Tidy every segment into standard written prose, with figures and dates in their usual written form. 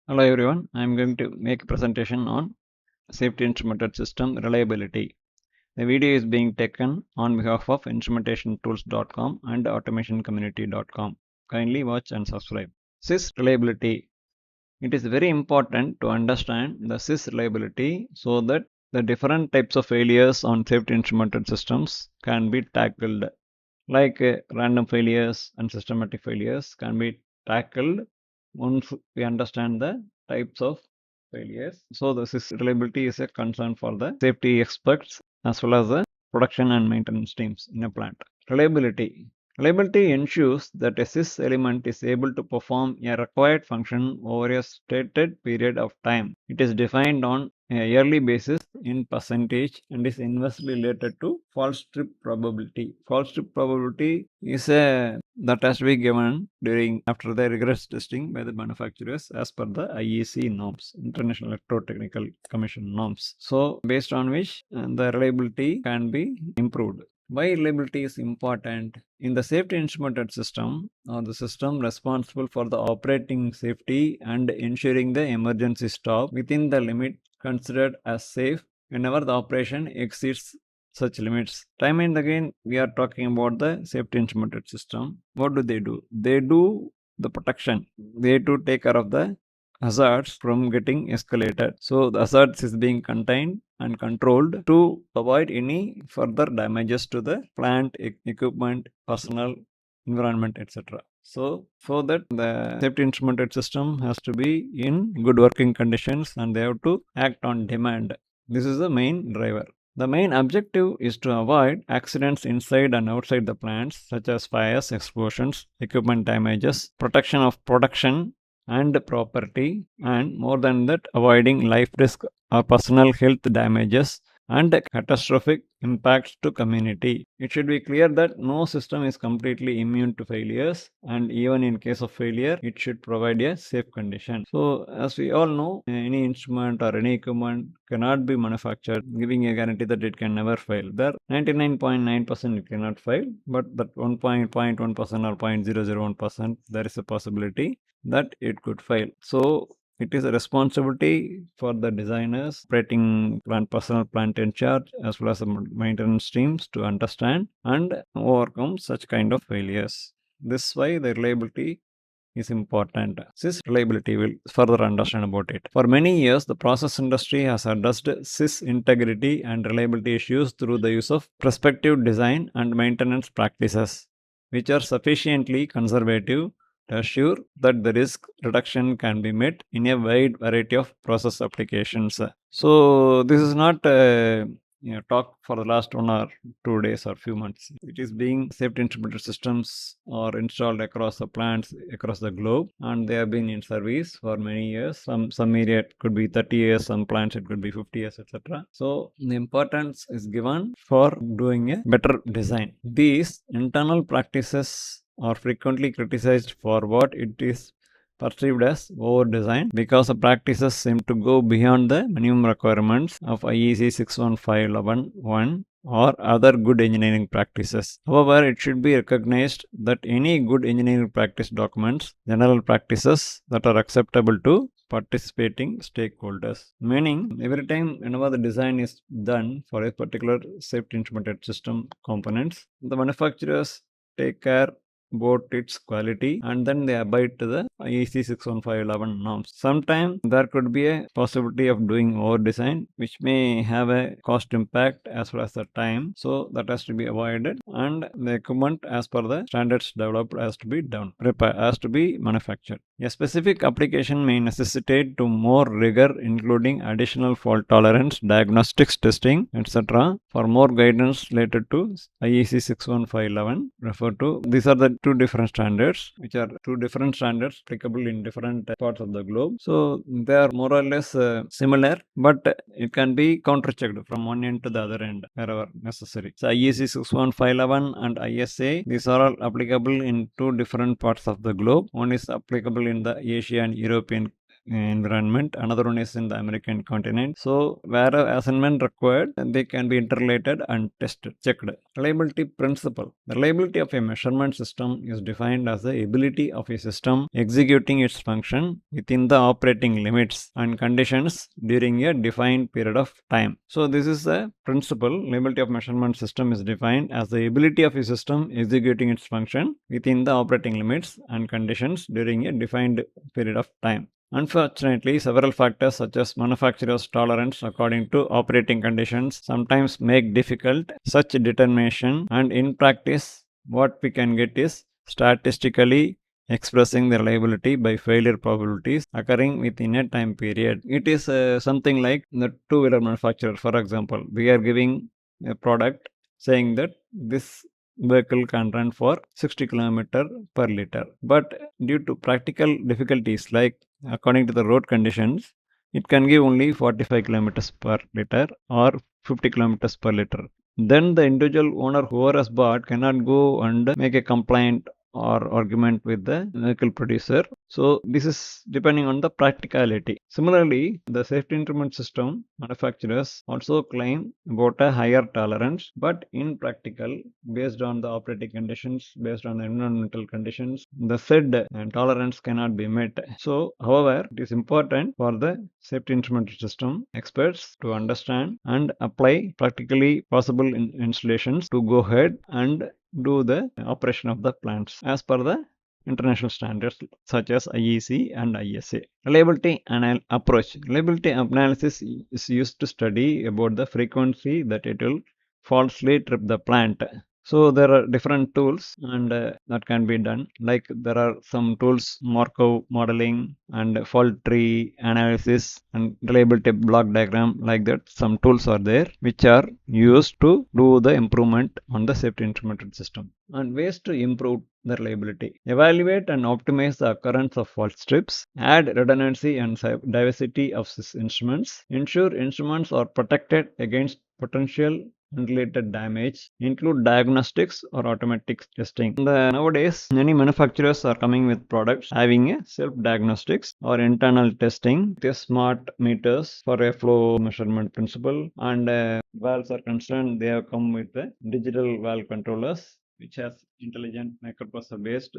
Hello everyone, I am going to make a presentation on safety instrumented system reliability. The video is being taken on behalf of instrumentationtools.com and automationcommunity.com. Kindly watch and subscribe. SIS reliability. It is very important to understand the SIS reliability so that the different types of failures on safety instrumented systems can be tackled. Like random failures and systematic failures can be tackled once we understand the types of failures. So the reliability is a concern for the safety experts as well as the production and maintenance teams in a plant. Reliability. Reliability ensures that a SIS element is able to perform a required function over a stated period of time. It is defined on a yearly basis in percentage and is inversely related to fault trip probability. Fault trip probability is that has to be given after the rigorous testing by the manufacturers as per the IEC norms, International Electrotechnical Commission norms. So based on which the reliability can be improved. Why reliability is important? In the safety instrumented system, or the system responsible for the operating safety and ensuring the emergency stop within the limit considered as safe whenever the operation exceeds such limits. Time and again, we are talking about the safety instrumented system. What do? They do the protection. They to take care of the hazards from getting escalated. So the hazards is being contained and controlled to avoid any further damages to the plant, equipment, personnel, environment, etc. So that the safety instrumented system has to be in good working conditions and they have to act on demand. This is the main driver. The main objective is to avoid accidents inside and outside the plants such as fires, explosions, equipment damages, protection of production and property, and more than that, avoiding life risk or personal health damages and catastrophic impacts to community. It should be clear that no system is completely immune to failures, and even in case of failure, it should provide a safe condition. So as we all know, any instrument or any equipment cannot be manufactured giving a guarantee that it can never fail. There 99.9% it cannot fail, but that 1.1% or 0.001% there is a possibility that it could fail. So it is a responsibility for the designers, operating plant personnel, plant in charge, as well as the maintenance teams to understand and overcome such kind of failures. This is why the reliability is important. SIS reliability will further understand about it. For many years, the process industry has addressed SIS integrity and reliability issues through the use of prospective design and maintenance practices, which are sufficiently conservative to assure that the risk reduction can be met in a wide variety of process applications. So this is not talk for the last 1 or 2 days or few months. It is being safety instrumented systems are installed across the plants across the globe, and they have been in service for many years. Some area it could be 30 years, some plants it could be 50 years, etc. So the importance is given for doing a better design. These internal practices are frequently criticized for what it is perceived as over-design because the practices seem to go beyond the minimum requirements of IEC 61511 or other good engineering practices. However, it should be recognized that any good engineering practice documents general practices that are acceptable to participating stakeholders. Meaning, every time whenever the design is done for a particular safety instrumented system components, the manufacturers take care about its quality and then they abide to the IEC 61511 norms. Sometimes there could be a possibility of doing over design which may have a cost impact as well as the time, so that has to be avoided, and the equipment as per the standards developed has to be manufactured. A specific application may necessitate to more rigor including additional fault tolerance, diagnostics testing, etc. For more guidance related to IEC 61511, refer to these are the two different standards, which are two different standards applicable in different parts of the globe. So they are more or less similar, but it can be counter-checked from one end to the other end wherever necessary. So IEC 61511 and ISA, these are all applicable in two different parts of the globe. One is applicable in the Asia and European environment, another one is in the American continent. So where assignment required, they can be interrelated and tested, checked. Reliability principle. The reliability of a measurement system is defined as the ability of a system executing its function within the operating limits and conditions during a defined period of time. So this is a principle. Reliability of measurement system is defined as the ability of a system executing its function within the operating limits and conditions during a defined period of time. Unfortunately, several factors such as manufacturer's tolerance according to operating conditions sometimes make difficult such determination, and in practice what we can get is statistically expressing the reliability by failure probabilities occurring within a time period. It is something like the two-wheeler manufacturer. For example, we are giving a product saying that this vehicle can run for 60 km per liter, but due to practical difficulties, like according to the road conditions, it can give only 45 kilometers per liter or 50 kilometers per liter. Then the individual owner, whoever has bought, cannot go and make a complaint or argument with the vehicle producer. So this is depending on the practicality. Similarly, the safety instrument system manufacturers also claim about a higher tolerance, but in practical, based on the operating conditions, based on the environmental conditions, the said tolerance cannot be met. So, however, it is important for the safety instrument system experts to understand and apply practically possible installations to go ahead and do the operation of the plants as per the international standards such as IEC and ISA. Reliability approach. Reliability analysis is used to study about the frequency that it will falsely trip the plant. So there are different tools and that can be done. Like there are some tools, Markov modeling and fault tree analysis and reliability block diagram, like that. Some tools are there which are used to do the improvement on the safety instrumented system. And ways to improve the reliability. Evaluate and optimize the occurrence of fault strips. Add redundancy and diversity of instruments. Ensure instruments are protected against potential unrelated damage. Include diagnostics or automatic testing. Nowadays, many manufacturers are coming with products having a self-diagnostics or internal testing. The smart meters for a flow measurement principle, and valves are concerned, they have come with the digital valve controllers which has intelligent microprocessor based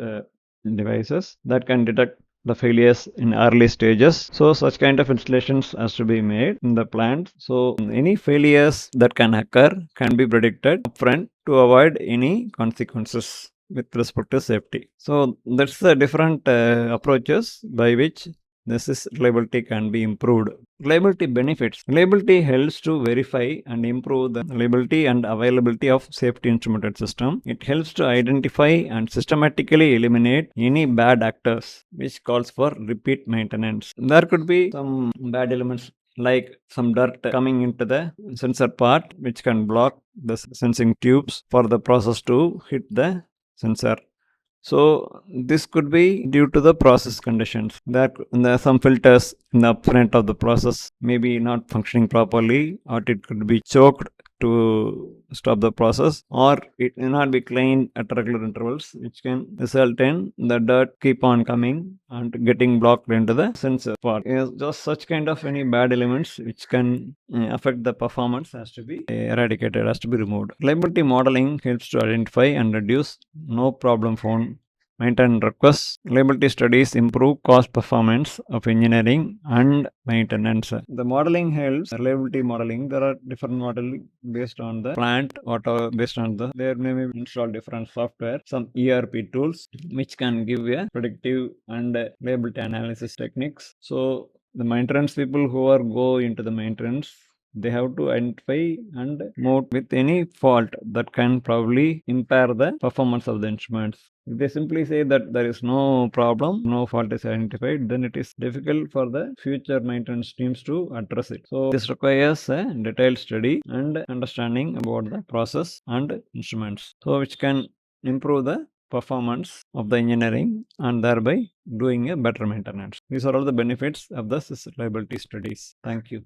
devices that can detect the failures in early stages. So such kind of installations has to be made in the plant. So any failures that can occur can be predicted upfront to avoid any consequences with respect to safety. So that's the different approaches by which SIS reliability can be improved. Reliability benefits. Reliability helps to verify and improve the reliability and availability of safety instrumented system. It helps to identify and systematically eliminate any bad actors, which calls for repeat maintenance. There could be some bad elements like some dirt coming into the sensor part, which can block the sensing tubes for the process to hit the sensor. So this could be due to the process conditions. There are some filters in the upfront of the process maybe not functioning properly, or it could be choked to stop the process, or it may not be cleaned at regular intervals, which can result in the dirt keep on coming and getting blocked into the sensor part. Just such kind of any bad elements which can affect the performance has to be eradicated, has to be removed. Reliability modeling helps to identify and reduce no problem found maintenance requests. Reliability studies improve cost performance of engineering and maintenance. The modeling helps. Reliability modeling, there are different modeling based on the plant, whatever based on the, there may be installed different software, some ERP tools which can give a predictive and reliability analysis techniques. So the maintenance people who are go into the maintenance, they have to identify and note with any fault that can probably impair the performance of the instruments. If they simply say that there is no problem, no fault is identified, then it is difficult for the future maintenance teams to address it. So this requires a detailed study and understanding about the process and instruments, so which can improve the performance of the engineering and thereby doing a better maintenance. These are all the benefits of the SIS reliability studies. Thank you.